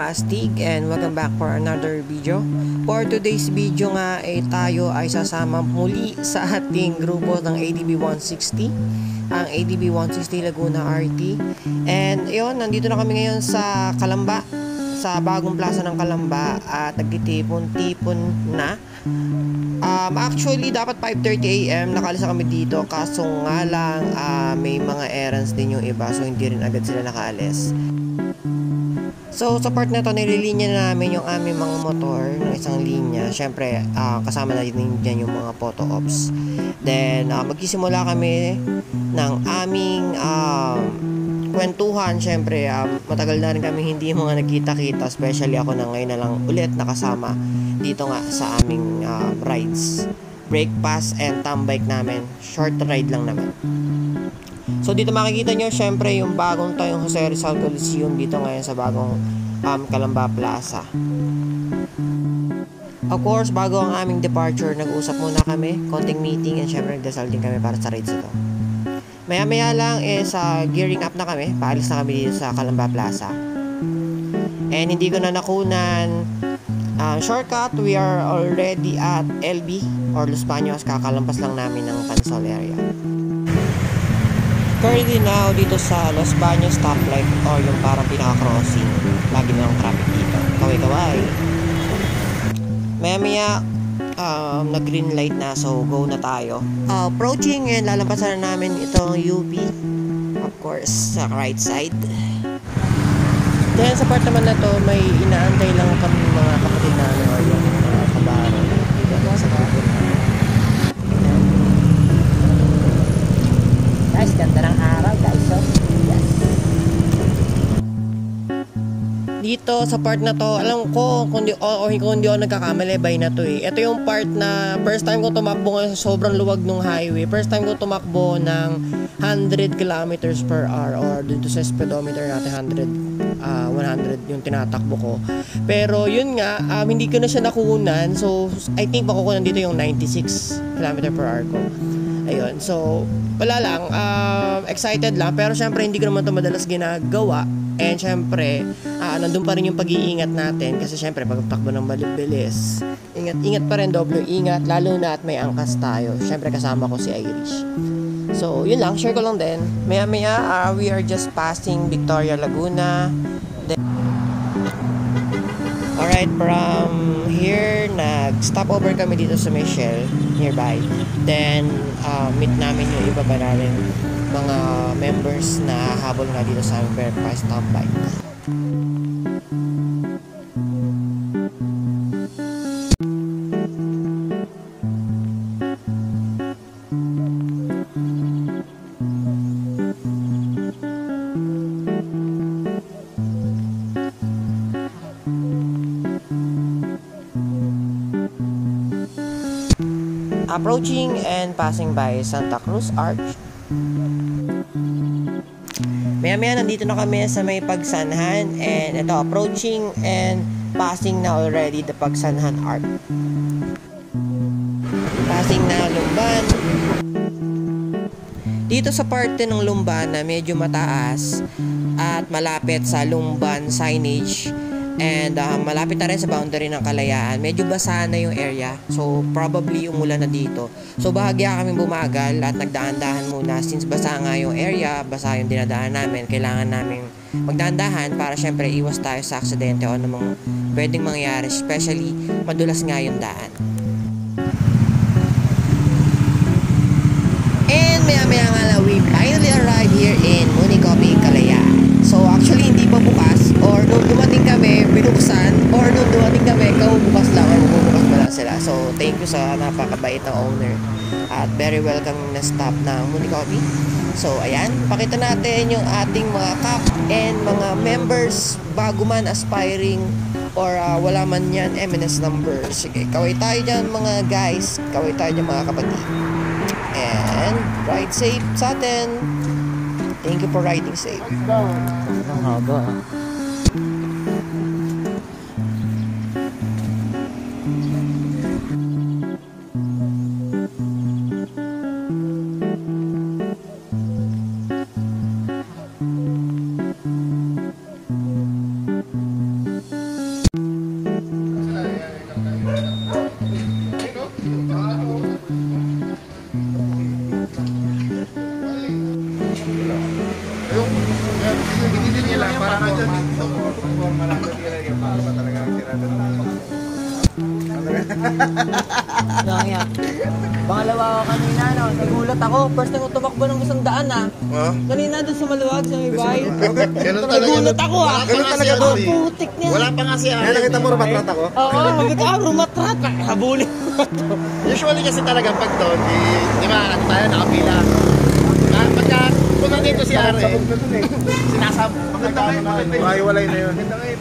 Astig and welcome back for another video. For today's video nga tayo ay sasama muli sa ating grupo ng ADB 160, ang ADB 160 Laguna RT. And yun, nandito na kami ngayon sa Calamba, sa bagong plaza ng Calamba at nagtitipon-tipon na. Actually dapat 5:30 AM nakalisa kami dito, kaso nga lang may mga errands din yung iba, so hindi rin agad sila nakaalis. So sa part na to, nililinya na namin yung aming mga motor ng isang linya. Syempre kasama na din dyan yung mga photo ops. Then magsisimula kami ng aming kwentuhan. Syempre matagal na rin kami hindi mga nagkita-kita, especially ako na ngayon na lang ulit nakasama dito nga sa aming rides, break pass and tambike namin. Short ride lang naman. So dito makikita nyo syempre yung bagong tayong Jose Rizal Coliseum dito ngayon sa bagong Calamba Plaza. Of course, bago ang aming departure, nag-usap muna kami, konting meeting, and syempre nagdasal din kami para sa rides ito. Maya maya lang gearing up na kami, paalis na kami dito sa Calamba Plaza. And hindi ko na nakunan shortcut, we are already at LB or Los Baños, kakalampas lang namin ng Pansol area. Currently now dito sa Los Baños stoplight or yung parang pinaka-crossing, lagi na ng traffic dito, kaway-kaway. Maya nag green light na, so go na tayo. Approaching and lalampasan na namin itong UP, of course sa right side. Then sa part naman na to, may inaantay lang kami mga kapatid namin or yung mga kabaro dito sa kapatid. Guys, ganda ng araw guys, so yes. Dito sa part na to, alam ko kung di ako nagkakamali, by na to Ito yung part na first time ko tumakbo ngayon sa sobrang luwag ng highway. First time ko tumakbo ng 100 kilometers per hour or dito sa speedometer natin 100 yung tinatakbo ko. Pero yun nga, hindi ko na siya nakunan. So I think makukunan dito yung 96 km per hour ko. Ayun, so wala lang, excited lang, pero syempre hindi ko naman ito madalas ginagawa. And syempre nandun pa rin yung pag-iingat natin, kasi syempre pag takbo ng malibilis, ingat pa rin, doble ingat, lalo na at may angkas tayo. Syempre kasama ko si Irish. So yun lang, share ko lang din. Maya maya we are just passing Victoria Laguna. Alright, from here nag-stop over kami dito sa Michelle nearby. Then meet namin yung iba pa namin mga members na habol nga dito sa aming fair price tambike. Approaching and passing by Santa Cruz Arch. Maya-maya nandito na kami sa may Pagsanhan, and ito approaching and passing na already the Pagsanhan Arch. Passing na Lumban. Dito sa parte ng Lumban na medyo mataas at malapit sa Lumban signage, and malapit na rin sa boundary ng Kalayaan, medyo basa na yung area, so probably umulan na dito. So bahagya kami bumagal at nagdaan-dahan muna, since basa nga yung area, basa yung dinadaan namin. Kailangan namin magdaan-dahan para syempre iwas tayo sa aksidente o namang pwedeng mangyari, especially madulas nga yung daan. And maya-maya nga lang, we finally arrived here in Municopi, Kalayaan. So actually hindi pa bukas, or nung dumating kami binuksan, or nung dumating kami bukas lang or bubukas pa lang sila. So thank you sa napakabait na owner at very welcome na staff ng Municopi. So ayan, pakita natin yung ating mga cap and mga members bago man aspiring or wala man yan MNS number. Sige, kaway tayo dyan mga guys, kaway tayo dyan mga kapatid, and ride safe sa atin. Thank you for riding safe. Ang haba. nila, para na dyan. Forma lang doon nila yung para ba talaga ang tirada ng Kaya, pangalawa ako kanina, no? Nagulat ako. First time ko tumakbo ng 100 ah. Kanina doon sa maluwag, sa may bahay. Ganun talaga. Nagulat ako ah. Ganun talaga doon. Putik niya. Wala pa nga siya. Kaya nakita mo, rumatrat ako? Oo, magkita ako, rumatrat. Habulin mo to. Usually kasi talaga pag doon, di ba, tayo nakapila. Pagka punta dito si Are, sinasab. Maganda kayo, maganda yun. Mahiwalay na yun. Maganda kayo.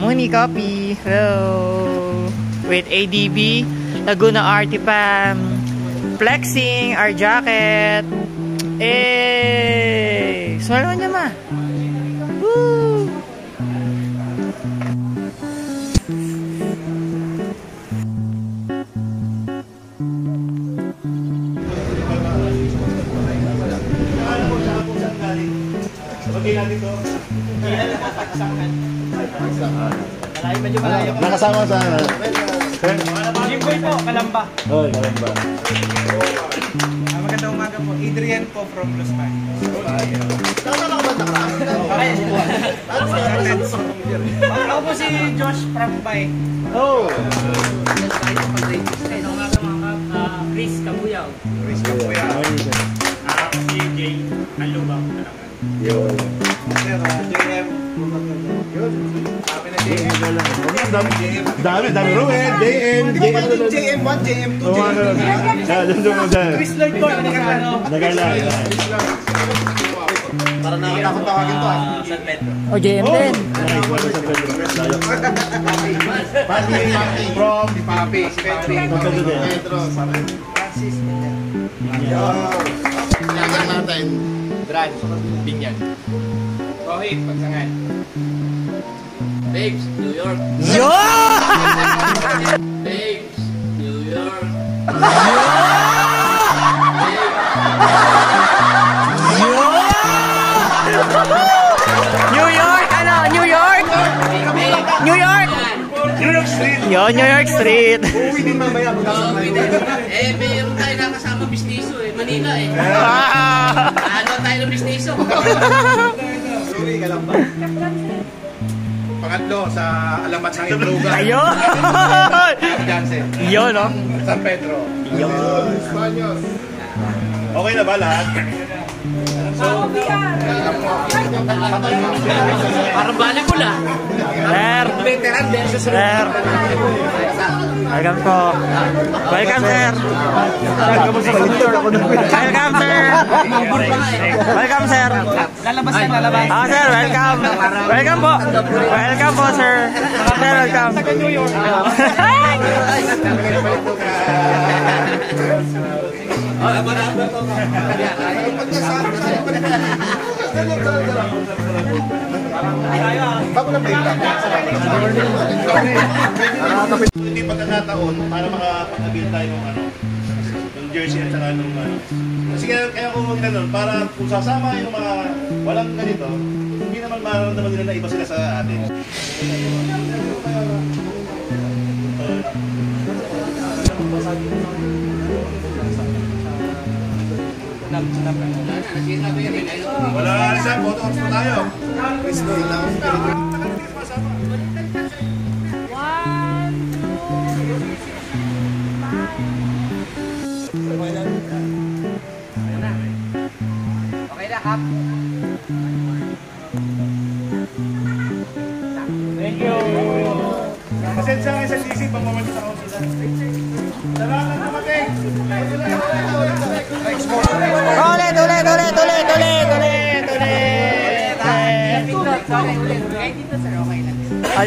Money copy. Hello. With ADB, Laguna Artipam. Flexing our jacket. Eh, smile mo niya ma. Woo! Nakasama sa Jimboy po, Kalamba. Oy, Kalamba. Magandang umaga po. Adrian po from Los Baños. Ako po si Josh from Bay. Oh! Chris Kabuyaw. Chris Kapuya. Ako si Jay Alubang. Yo. Sir, JM. Dami Ruel, JM, JM1, JM2, Chris Lloyd po, Para nakakakot tawagin to ah. San Pedro. O, JM din. Papi, from Papi, si Petri. Pedro, sabi. Yakan natin. Brad, Binyan. Rohit, Pagsangan. Babes, New York. Yo! Babes, New York. New York! Ano? New York? New York! New York Street. Yo, New York Street. Uwi din mamaya magkasama yun. Mayroon tayo nakasama bisniso eh. Manila eh. Ano tayo ng bisniso? Sorry, Kalamba. Pangatlo sa alamat ng Itloga. Ayun! Jansen. Yun, no? San Pedro. Espanyol. Okay na ba lahat? Parang volleyball ah. Sir! Sir! Welcome po. Welcome, sir! Welcome, sir! Welcome, sir! Lalabas yan, lalabas. Ah, sir, welcome! Welcome po! Welcome po, sir! Sir, welcome! Taga New York. Bago na break lang. Hindi pagkakataon para makapag-avail tayo ng ng jersey at saka nung Kasi kaya ko ganun, para kung sasama yung mga walang ganito, hindi naman mararamdaman nila na iba sila sa atin. Wala isa, photo ops pa tayo. Kristo lang. Okay na, Kap. Thank you. Pasensya kayo sa DC, pagmamagin sa council. Salamat na mating!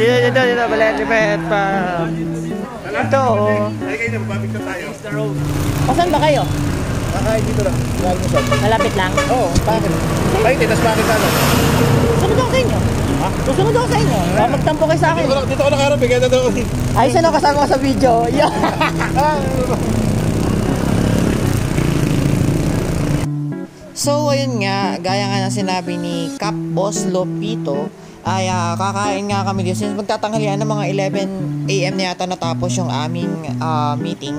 Dito, balik, lipet pa. Ito, Ay kayo na, mapapicture tayo. Saan ba kayo? Kakain dito lang. Galing mo sa. Malapit lang? Oo, bakit? Ay, titas bakit ano? Susunod ako sa inyo. Ha? Susunod ako sa inyo. Magtampo kayo sa akin. Dito ko nakaharap, kaya na doon. Ay, sino kasama ko sa video? Yeah. So, ayun nga, gaya nga na sinabi ni Cap Boss Lopito, ay kakain nga kami dito. Since magtatanghalian ng mga 11 AM na yata natapos yung aming meeting.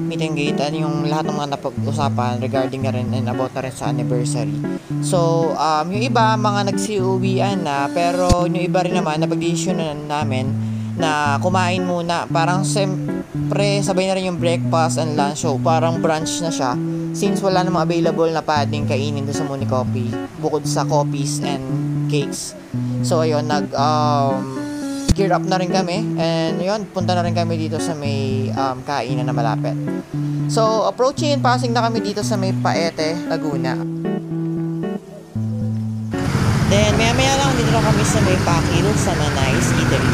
meet and greet and yung lahat ng mga napag-usapan regarding na rin and about na rin sa anniversary. So, yung iba, mga nagsiuwian na, pero yung iba rin naman, napag-decisionan namin na kumain muna. Parang siyempre, sabay na rin yung breakfast and lunch. So, parang brunch na siya. Since wala namang available na pwedeng kainin doon sa Muni Coffee, bukod sa coffees and cakes. So, ayun, gear up na rin kami. And yun, punta na rin kami dito sa may kainan na malapit. So, approaching and passing na kami dito sa may Paete, Laguna. Then, maya-maya lang dito na kami sa may Pakil sa Nanay's Eatery.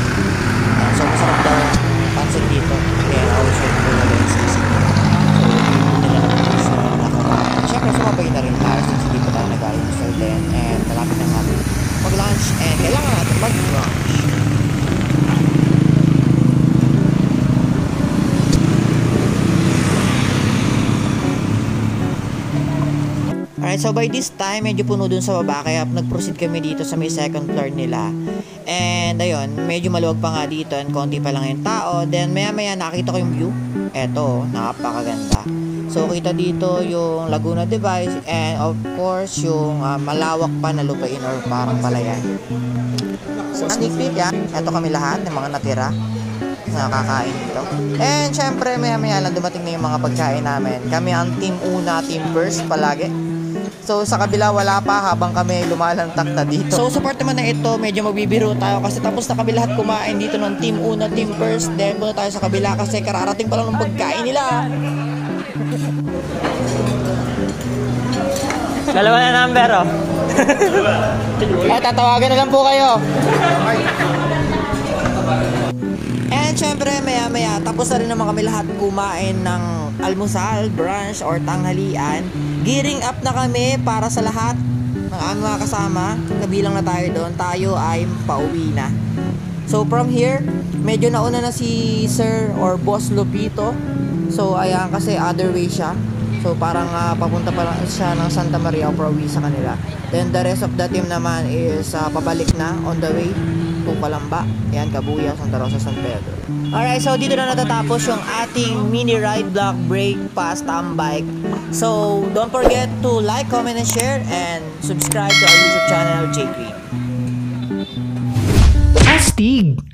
So, masarap daw ang pansin dito. Kaya also ito na rin sa isip. So, dito nila naman sa nakakain. Siyempre, sumabay na rin tayo since hindi pa tayo nag-almusal din. And malapit na natin mag-lunch. And kailangan natin mag-lunch. Alright, so by this time, medyo puno dun sa baba, kaya nag-proceed kami dito sa may second floor nila. And ayun, medyo maluwag pa nga dito and konti pa lang yung tao. Then maya-maya nakita ko yung view. Eto, napakaganda. So kita dito yung Laguna Device and of course yung malawak pa na lupain or parang palayan. So sneak peek yan, eto kami lahat ng mga natira na kakain dito. And syempre maya-maya lang dumating na yung mga pagkain namin. Kami ang team una, team first palagi. So sa kabila wala pa habang kami lumalantak na dito. So sa part naman na ito, medyo magbibiro tayo kasi tapos na kami lahat kumain dito ng team una, team first. Then punta tayo sa kabila kasi kararating pa lang ng pagkain nila. Dalawa na number oh. Tatawagan na lang po kayo. And syempre maya-maya tapos na rin naman kami lahat kumain ng almusal, brunch or tanghalian. Gearing up na kami para sa lahat ng aming mga kasama. Kabilang na tayo doon. Tayo ay pauwi na. So from here, medyo nauna na si Sir or Boss Lupito. So ayan kasi other way siya. So parang papunta pa lang siya ng Santa Maria o pauwi sa kanila. Then the rest of the team naman is pabalik na on the way to Calamba. Ayan, Kabuyaw, Santa Rosa, San Pedro. Alright, so dito na natatapos yung ating mini ride vlog break past Tambike. So don't forget to like, comment, and share and subscribe to our YouTube channel, J Green. Astig!